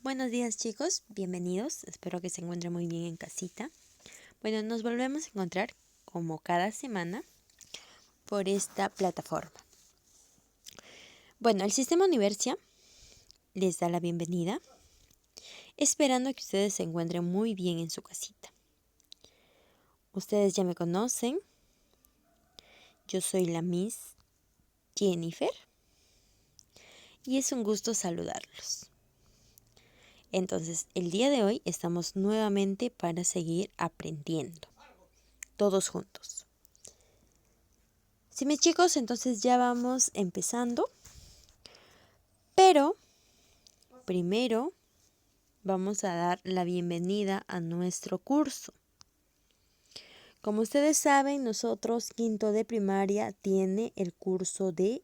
Buenos días chicos, bienvenidos, espero que se encuentren muy bien en casita. Bueno, nos volvemos a encontrar como cada semana por esta plataforma. Bueno, el sistema Universia les da la bienvenida, esperando que ustedes se encuentren muy bien en su casita. Ustedes ya me conocen, yo soy la Miss Jennifer y es un gusto saludarlos. Entonces, el día de hoy estamos nuevamente para seguir aprendiendo, todos juntos. Sí, mis chicos, entonces ya vamos empezando, pero primero vamos a dar la bienvenida a nuestro curso. Como ustedes saben, nosotros quinto de primaria tiene el curso de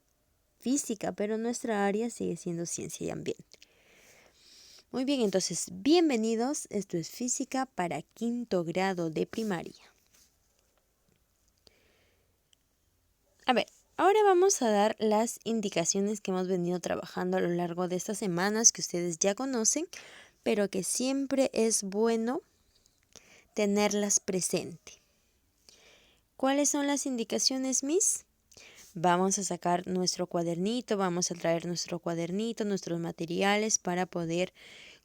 física, pero nuestra área sigue siendo ciencia y ambiente. Muy bien, entonces bienvenidos, esto es física para quinto grado de primaria. A ver, ahora vamos a dar las indicaciones que hemos venido trabajando a lo largo de estas semanas que ustedes ya conocen, pero que siempre es bueno tenerlas presente. ¿Cuáles son las indicaciones, Miss? Vamos a sacar nuestro cuadernito, vamos a traer nuestro cuadernito, nuestros materiales para poder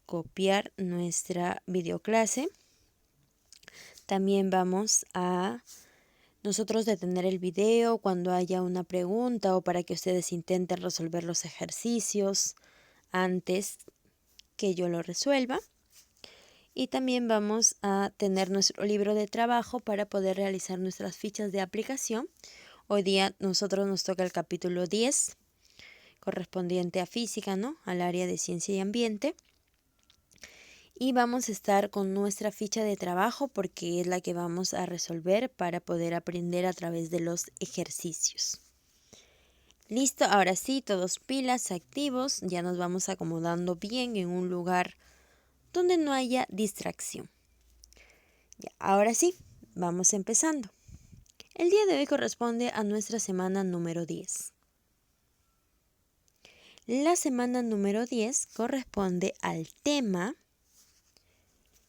copiar nuestra videoclase. También vamos a nosotros detener el video cuando haya una pregunta o para que ustedes intenten resolver los ejercicios antes que yo lo resuelva. Y también vamos a tener nuestro libro de trabajo para poder realizar nuestras fichas de aplicación. Hoy día nosotros nos toca el capítulo 10, correspondiente a física, ¿no? Al área de ciencia y ambiente. Y vamos a estar con nuestra ficha de trabajo porque es la que vamos a resolver para poder aprender a través de los ejercicios. Listo, ahora sí, todos pilas, activos. Ya nos vamos acomodando bien en un lugar donde no haya distracción. Ya, ahora sí, vamos empezando. El día de hoy corresponde a nuestra semana número 10. La semana número 10 corresponde al tema,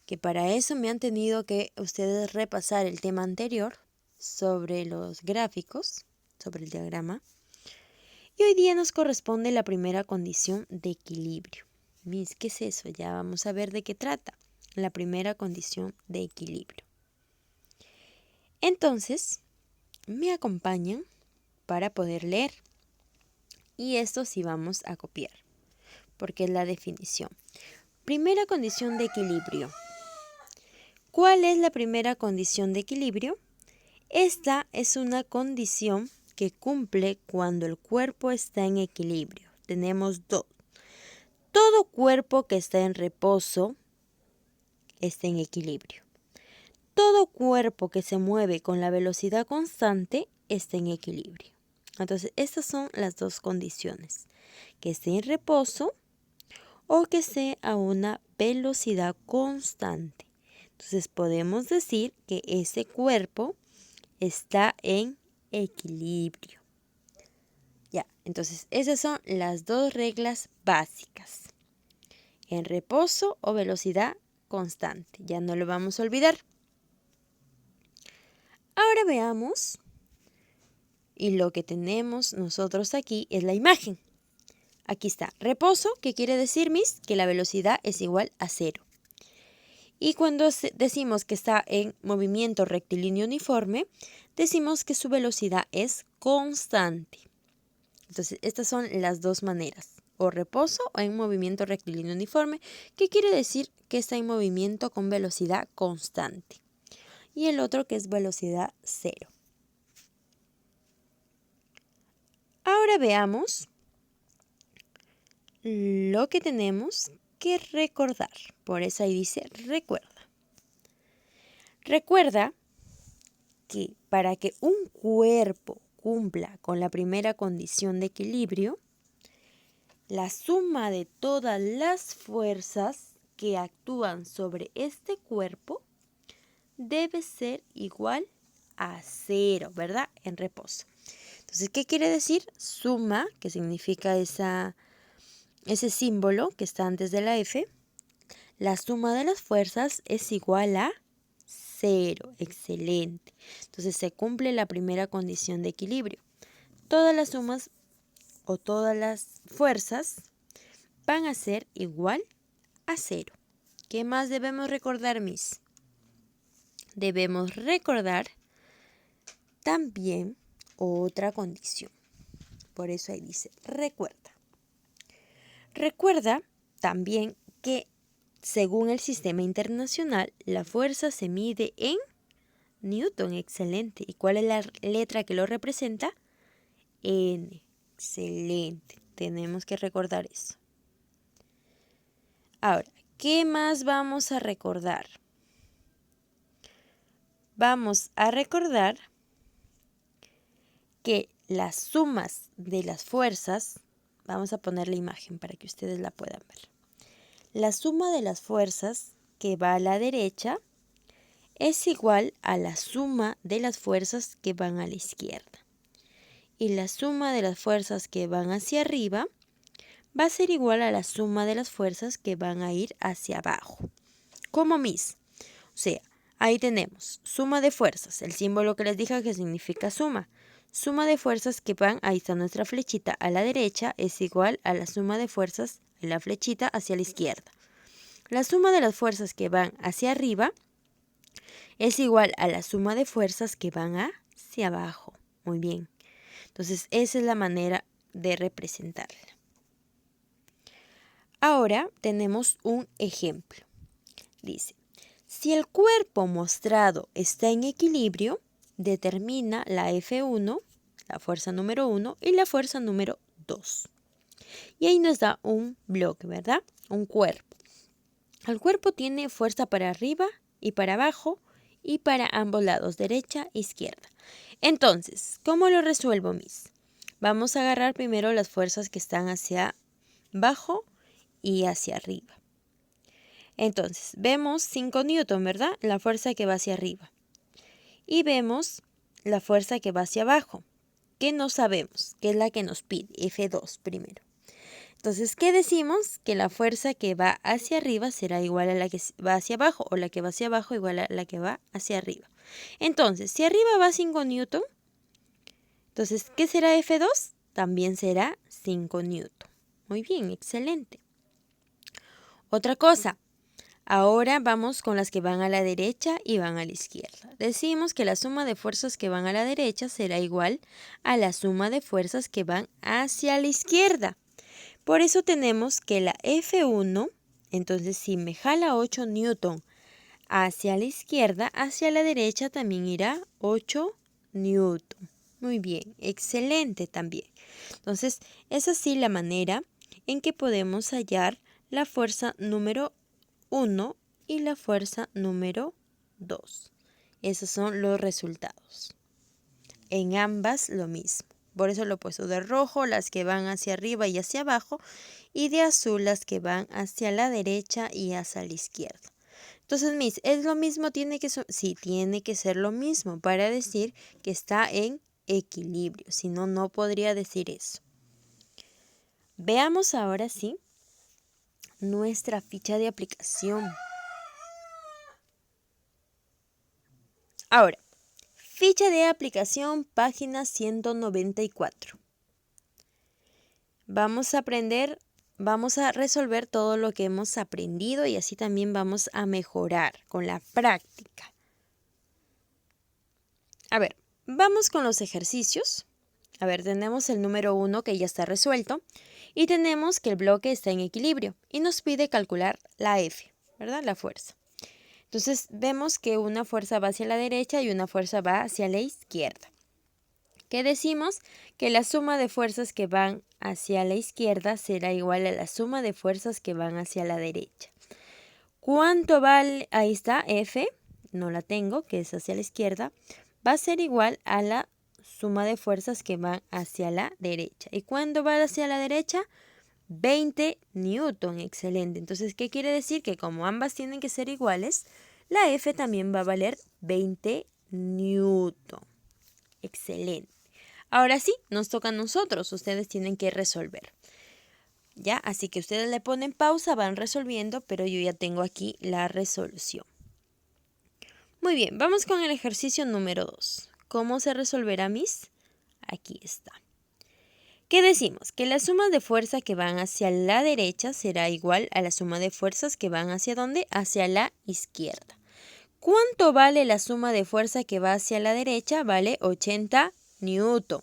que para eso me han tenido que ustedes repasar el tema anterior sobre los gráficos, sobre el diagrama. Y hoy día nos corresponde la primera condición de equilibrio. Miss, ¿qué es eso? Ya vamos a ver de qué trata. La primera condición de equilibrio. Entonces, me acompañan para poder leer. Y esto sí vamos a copiar, porque es la definición. Primera condición de equilibrio. ¿Cuál es la primera condición de equilibrio? Esta es una condición que cumple cuando el cuerpo está en equilibrio. Tenemos dos. Todo cuerpo que está en reposo está en equilibrio. Todo cuerpo que se mueve con la velocidad constante está en equilibrio. Entonces, estas son las dos condiciones. Que esté en reposo o que esté a una velocidad constante. Entonces, podemos decir que ese cuerpo está en equilibrio. Ya, entonces esas son las dos reglas básicas. En reposo o velocidad constante. Ya no lo vamos a olvidar. Ahora veamos. Y lo que tenemos nosotros aquí es la imagen. Aquí está, reposo, que quiere decir, Miss, que la velocidad es igual a 0. Y cuando decimos que está en movimiento rectilíneo uniforme, decimos que su velocidad es constante. Entonces, estas son las dos maneras, o reposo o en movimiento rectilíneo uniforme, que quiere decir que está en movimiento con velocidad constante. Y el otro que es velocidad 0. Ahora veamos lo que tenemos que recordar. Por eso ahí dice recuerda. Recuerda que para que un cuerpo cumpla con la primera condición de equilibrio, la suma de todas las fuerzas que actúan sobre este cuerpo debe ser igual a 0, ¿verdad? En reposo. Entonces, ¿qué quiere decir? Suma, que significa ese símbolo que está antes de la F, La suma de las fuerzas es igual a 0. Excelente. Entonces se cumple la primera condición de equilibrio. Todas las sumas o todas las fuerzas van a ser igual a 0. ¿Qué más debemos recordar, Miss? Debemos recordar también otra condición. Por eso ahí dice, recuerda. Recuerda también que según el sistema internacional, la fuerza se mide en Newton. Excelente. ¿Y cuál es la letra que lo representa? N. Excelente. Tenemos que recordar eso. Ahora, ¿qué más vamos a recordar? Vamos a recordar que las sumas de las fuerzas, vamos a poner la imagen para que ustedes la puedan ver. La suma de las fuerzas que va a la derecha es igual a la suma de las fuerzas que van a la izquierda. Y la suma de las fuerzas que van hacia arriba va a ser igual a la suma de las fuerzas que van a ir hacia abajo. ¿Cómo, Miss? O sea, ahí tenemos suma de fuerzas, el símbolo que les dije que significa suma. Suma de fuerzas que van, ahí está nuestra flechita, a la derecha es igual a la suma de fuerzas en la flechita hacia la izquierda. La suma de las fuerzas que van hacia arriba es igual a la suma de fuerzas que van hacia abajo. Muy bien. Entonces, esa es la manera de representarla. Ahora tenemos un ejemplo. Dice, si el cuerpo mostrado está en equilibrio, determina la F1, la fuerza número 1 y la fuerza número 2. Y ahí nos da un bloque, ¿verdad? Un cuerpo. El cuerpo tiene fuerza para arriba y para abajo y para ambos lados, derecha e izquierda. Entonces, ¿cómo lo resuelvo, Miss? Vamos a agarrar primero las fuerzas que están hacia abajo y hacia arriba. Entonces, vemos 5 newton, ¿verdad? La fuerza que va hacia arriba. Y vemos la fuerza que va hacia abajo, que no sabemos, que es la que nos pide, F2 primero. Entonces, ¿qué decimos? Que la fuerza que va hacia arriba será igual a la que va hacia abajo, o la que va hacia abajo igual a la que va hacia arriba. Entonces, si arriba va 5 newton, entonces, ¿qué será F2? También será 5 newton. Muy bien, excelente. Otra cosa. Ahora vamos con las que van a la derecha y van a la izquierda. Decimos que la suma de fuerzas que van a la derecha será igual a la suma de fuerzas que van hacia la izquierda. Por eso tenemos que la F1, entonces si me jala 8 newton hacia la izquierda, hacia la derecha también irá 8 newton. Muy bien, excelente también. Entonces, es así la manera en que podemos hallar la fuerza número 1 y la fuerza número 2. Esos son los resultados. En ambas lo mismo. Por eso lo he puesto de rojo, las que van hacia arriba y hacia abajo, y de azul las que van hacia la derecha y hacia la izquierda. Entonces, Miss, ¿es lo mismo? Sí, tiene que ser lo mismo para decir que está en equilibrio. Si no, no podría decir eso. Veamos ahora sí nuestra ficha de aplicación. Ahora, ficha de aplicación, página 194. Vamos a resolver todo lo que hemos aprendido y así también vamos a mejorar con la práctica. A ver, vamos con los ejercicios. A ver, tenemos el número 1 que ya está resuelto y tenemos que el bloque está en equilibrio y nos pide calcular la F, ¿verdad? La fuerza. Entonces vemos que una fuerza va hacia la derecha y una fuerza va hacia la izquierda. ¿Qué decimos? Que la suma de fuerzas que van hacia la izquierda será igual a la suma de fuerzas que van hacia la derecha. ¿Cuánto vale? Ahí está, F, no la tengo, que es hacia la izquierda, va a ser igual a la suma de fuerzas que van hacia la derecha. ¿Y cuándo va hacia la derecha? 20 newton, excelente. Entonces, ¿qué quiere decir? Que como ambas tienen que ser iguales, la F también va a valer 20 newton. Excelente. Ahora sí, nos toca a nosotros. Ustedes tienen que resolver. ¿Ya? Así que ustedes le ponen pausa, van resolviendo, pero yo ya tengo aquí la resolución. Muy bien, vamos con el ejercicio número 2. ¿Cómo se resolverá, Miss? Aquí está. ¿Qué decimos? Que la suma de fuerza que van hacia la derecha será igual a la suma de fuerzas que van ¿hacia dónde? Hacia la izquierda. ¿Cuánto vale la suma de fuerza que va hacia la derecha? Vale 80 newton.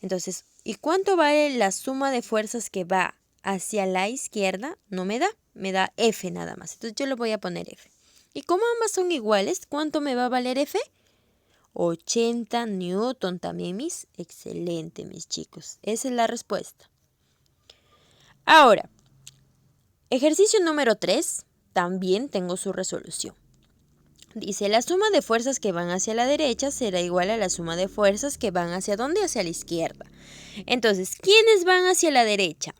Entonces, ¿y cuánto vale la suma de fuerzas que va hacia la izquierda? No me da F nada más. Entonces yo le voy a poner F. Y como ambas son iguales, ¿cuánto me va a valer F? 80 newton también, mis. Excelente, mis chicos. Esa es la respuesta. Ahora, ejercicio número 3, también tengo su resolución. Dice, la suma de fuerzas que van hacia la derecha será igual a la suma de fuerzas que van ¿hacia dónde? Hacia la izquierda. Entonces, ¿quiénes van hacia la derecha?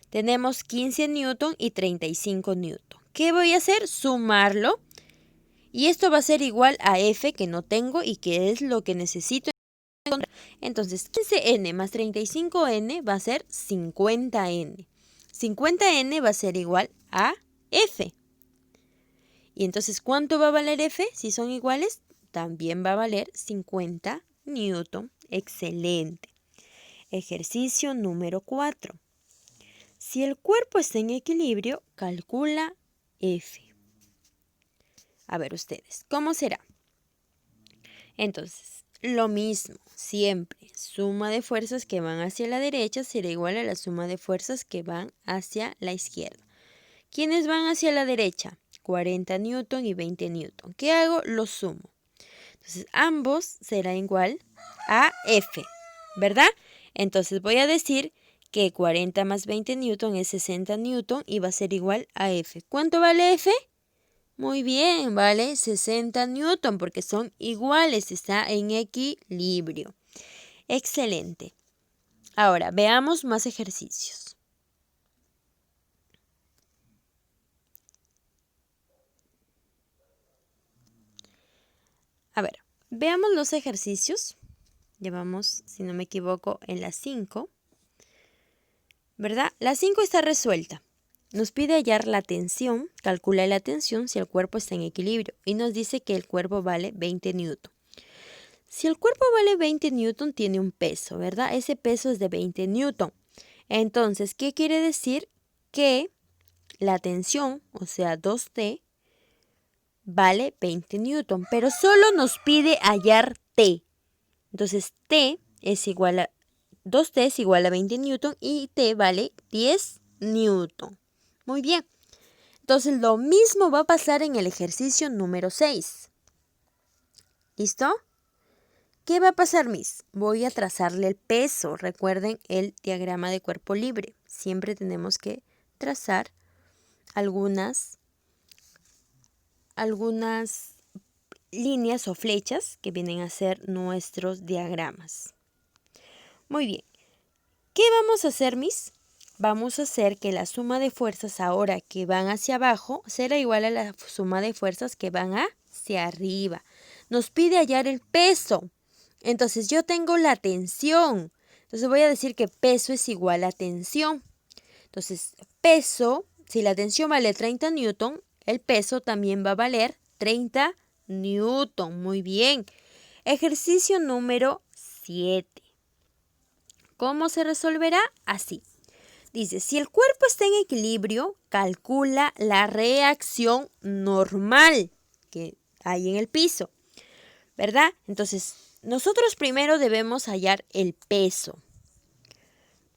Tenemos 15 newton y 35 newton. ¿Qué voy a hacer? Sumarlo. Y esto va a ser igual a F, que no tengo y que es lo que necesito encontrar. Entonces, 15N más 35N va a ser 50N. 50N va a ser igual a F. Y entonces, ¿cuánto va a valer F? Si son iguales, también va a valer 50 newton. Excelente. Ejercicio número 4. Si el cuerpo está en equilibrio, calcula F. A ver ustedes, ¿cómo será? Entonces, lo mismo, siempre, suma de fuerzas que van hacia la derecha será igual a la suma de fuerzas que van hacia la izquierda. ¿Quiénes van hacia la derecha? 40 newton y 20 newton. ¿Qué hago? Los sumo. Entonces, ambos serán igual a F, ¿verdad? Entonces, voy a decir que 40 más 20 newton es 60 newton y va a ser igual a F. ¿Cuánto vale F? Muy bien, vale 60 newton porque son iguales, está en equilibrio. Excelente. Ahora, veamos más ejercicios. A ver, veamos los ejercicios. Llevamos, si no me equivoco, en la 5. ¿Verdad? La 5 está resuelta. Nos pide hallar la tensión, calcula la tensión si el cuerpo está en equilibrio y nos dice que el cuerpo vale 20 newton. Si el cuerpo vale 20 newton tiene un peso, ¿verdad? Ese peso es de 20 newton. Entonces, ¿qué quiere decir? Que la tensión, o sea 2T, vale 20 newton, pero solo nos pide hallar T. Entonces, T es igual a 2T es igual a 20 newton y T vale 10 newton. Muy bien. Entonces, lo mismo va a pasar en el ejercicio número 6. ¿Listo? ¿Qué va a pasar, Miss? Voy a trazarle el peso. Recuerden el diagrama de cuerpo libre. Siempre tenemos que trazar algunas líneas o flechas que vienen a ser nuestros diagramas. Muy bien. ¿Qué vamos a hacer, Miss? Vamos a hacer que la suma de fuerzas ahora que van hacia abajo será igual a la suma de fuerzas que van hacia arriba. Nos pide hallar el peso. Entonces yo tengo la tensión. Entonces voy a decir que peso es igual a tensión. Entonces peso, si la tensión vale 30 newton, el peso también va a valer 30 newton. Muy bien. Ejercicio número 7. ¿Cómo se resolverá? Así. Dice, si el cuerpo está en equilibrio, calcula la reacción normal que hay en el piso, ¿verdad? Entonces, nosotros primero debemos hallar el peso,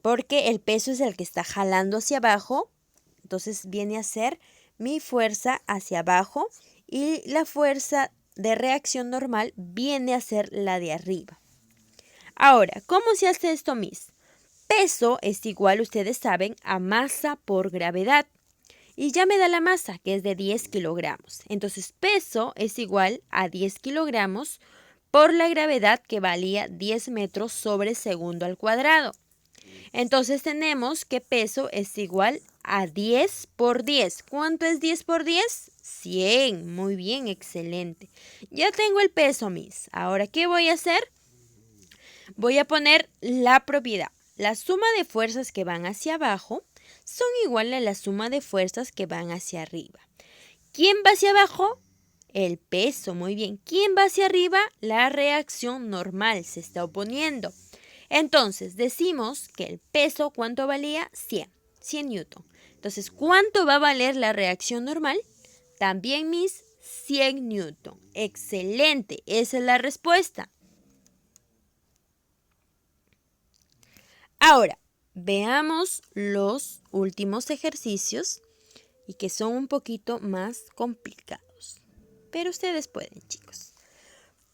porque el peso es el que está jalando hacia abajo, entonces viene a ser mi fuerza hacia abajo y la fuerza de reacción normal viene a ser la de arriba. Ahora, ¿cómo se hace esto, Miss? Peso es igual, ustedes saben, a masa por gravedad. Y ya me da la masa, que es de 10 kilogramos. Entonces, peso es igual a 10 kilogramos por la gravedad que valía 10 metros sobre segundo al cuadrado. Entonces, tenemos que peso es igual a 10 por 10. ¿Cuánto es 10 por 10? 100. Muy bien, excelente. Ya tengo el peso, Miss. Ahora, ¿qué voy a hacer? Voy a poner la propiedad. la suma de fuerzas que van hacia abajo son igual a la suma de fuerzas que van hacia arriba. ¿Quién va hacia abajo? El peso, muy bien. ¿Quién va hacia arriba? La reacción normal, se está oponiendo. Entonces, decimos que el peso, ¿cuánto valía? 100 newton. Entonces, ¿cuánto va a valer la reacción normal? También, mis 100 newton. Excelente, esa es la respuesta. Ahora, veamos los últimos ejercicios y que son un poquito más complicados. Pero ustedes pueden, chicos.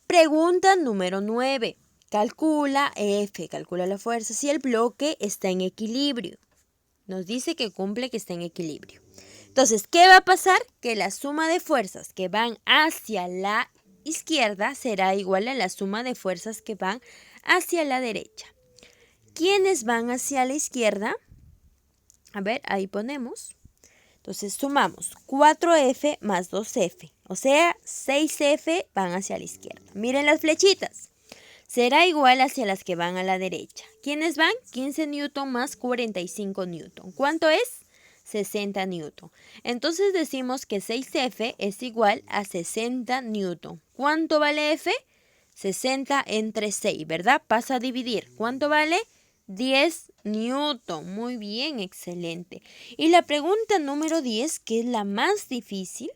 Pregunta número 9. Calcula F, calcula la fuerza si el bloque está en equilibrio. Nos dice que cumple, que está en equilibrio. Entonces, ¿qué va a pasar? Que la suma de fuerzas que van hacia la izquierda será igual a la suma de fuerzas que van hacia la derecha. ¿Quiénes van hacia la izquierda? A ver, ahí ponemos. Entonces, sumamos 4F más 2F. O sea, 6F van hacia la izquierda. Miren las flechitas. Será igual hacia las que van a la derecha. ¿Quiénes van? 15 newton más 45 newton. ¿Cuánto es? 60 newton. Entonces decimos que 6F es igual a 60 newton. ¿Cuánto vale F? 60 entre 6, ¿verdad? Pasa a dividir. ¿Cuánto vale? 10 newton. Muy bien, excelente. Y la pregunta número 10, que es la más difícil,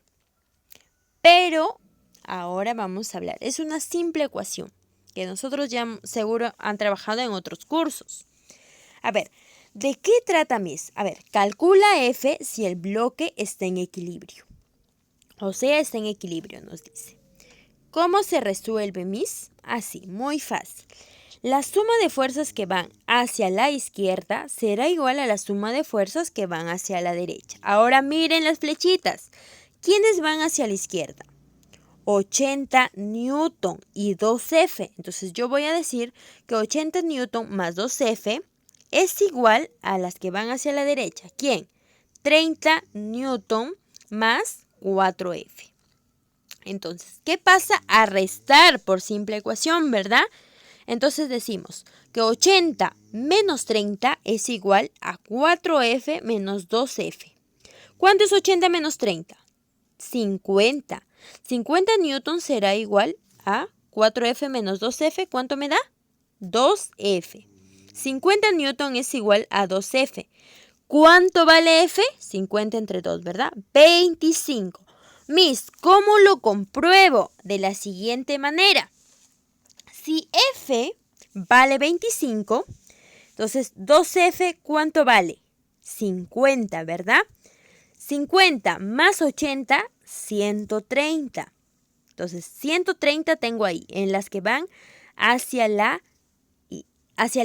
pero ahora vamos a hablar. Es una simple ecuación que nosotros ya seguro han trabajado en otros cursos. A ver, ¿de qué trata, Miss? A ver, calcula F si el bloque está en equilibrio. O sea, está en equilibrio, nos dice. ¿Cómo se resuelve, Miss? Así, muy fácil. La suma de fuerzas que van hacia la izquierda será igual a la suma de fuerzas que van hacia la derecha. Ahora miren las flechitas. ¿Quiénes van hacia la izquierda? 80 newton y 2F. Entonces yo voy a decir que 80 newton más 2F es igual a las que van hacia la derecha. ¿Quién? 30 newton más 4F. Entonces, ¿qué pasa? A restar por simple ecuación, ¿verdad? Entonces decimos que 80 menos 30 es igual a 4F menos 2F. ¿Cuánto es 80 menos 30? 50. 50 newton será igual a 4F menos 2F. ¿Cuánto me da? 2F. 50 newton es igual a 2F. ¿Cuánto vale F? 50 entre 2, ¿verdad? 25. Miss, ¿cómo lo compruebo? De la siguiente manera. Si F vale 25, entonces 2F, ¿cuánto vale? 50, ¿verdad? 50 más 80, 130. Entonces, 130 tengo ahí, en las que van hacia la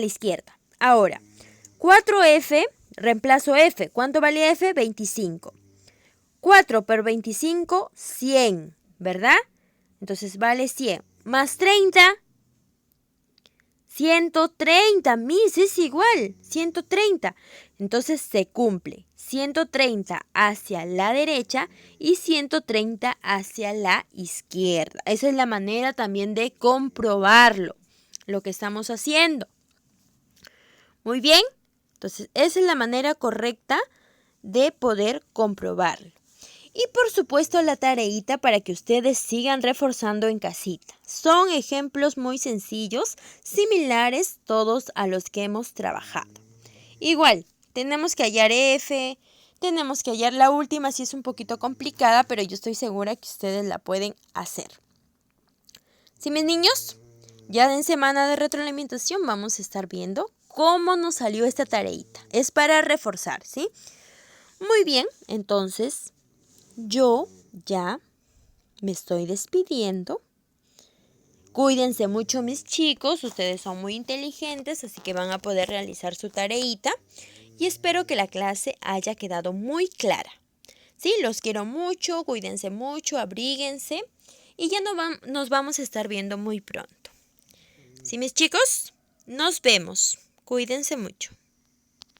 izquierda. Ahora, 4F, reemplazo F. ¿Cuánto vale F? 25. 4 por 25, 100, ¿verdad? Entonces, vale 100. Más 30, 130, Miss, es igual, 130. Entonces se cumple 130 hacia la derecha y 130 hacia la izquierda. Esa es la manera también de comprobarlo, lo que estamos haciendo. Muy bien, entonces esa es la manera correcta de poder comprobarlo. Y por supuesto la tareita para que ustedes sigan reforzando en casita. Son ejemplos muy sencillos, similares todos a los que hemos trabajado. Igual, tenemos que hallar F, tenemos que hallar la última, sí es un poquito complicada, pero yo estoy segura que ustedes la pueden hacer. ¿Sí, mis niños? Ya en semana de retroalimentación vamos a estar viendo cómo nos salió esta tareita. Es para reforzar, ¿sí? Muy bien, entonces yo ya me estoy despidiendo. Cuídense mucho, mis chicos, ustedes son muy inteligentes, así que van a poder realizar su tareita. Y espero que la clase haya quedado muy clara. Sí, los quiero mucho, cuídense mucho, abríguense. Y ya nos vamos a estar viendo muy pronto. Sí, mis chicos, nos vemos. Cuídense mucho.